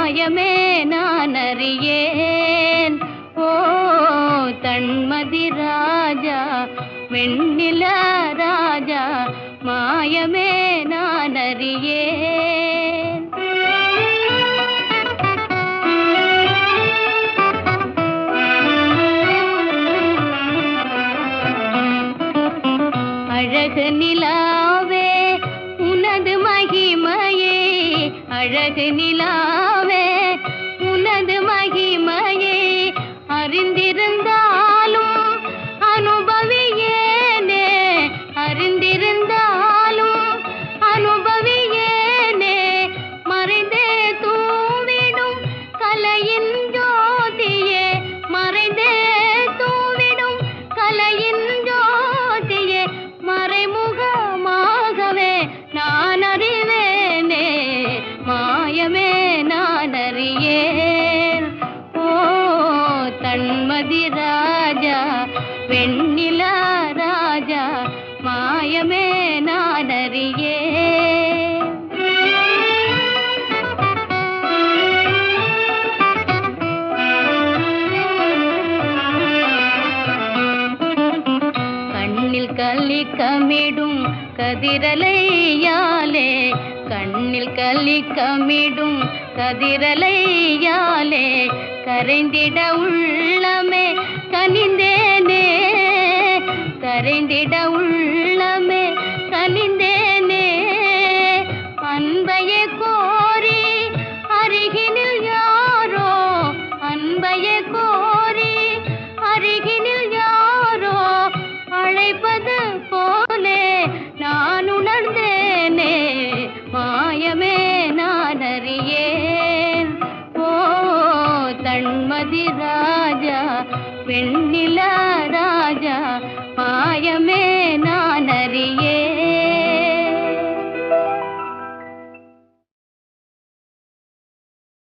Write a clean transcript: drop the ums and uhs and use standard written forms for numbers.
மாயமே நான் அறியேன். ஓ தன்மதி ராஜா வெண்ணில ராஜா மாயமே நான் அறியேன். அழகு நிலாவே உனது மகிமையே, அழகு நிலாவே உனது மகிமையே அறிந்திருந்தாலும் அனுபவியேனே, அறிந்திருந்தாலும் அனுபவியேனே மறைந்தே தூவிடும் கலையின் ஜோதியே, மறைந்தே தூவிடும் கலையின் ஜோதியே மறைமுகமாகவே நான் அறிவேனே, மாயமே நான் அறியேன். ஓ தன்மதி ராஜா வெண்ணில ராஜா மாயமே நான் அறியேன். கண்ணில் கலிக்கமிடும் கதிரலையாலே, கண்ணில் கலிக்கமிடும் கதிரலையாலே கரைந்திட உள்ளமே கனிந்தேனே, கரைந்திட உள்ளமே கனிந்தேனே அன்பையே கோரி அருகினில் யாரோ, அன்பையே கோரி அருகினில் யாரோ அழைப்பது போலே நான் உணர்ந்தேனே, மாயமே நான் அறியேன். ஓ தன்மதி ராஜா வெண்ணில ராஜா மாயமே நான் அறியேன்.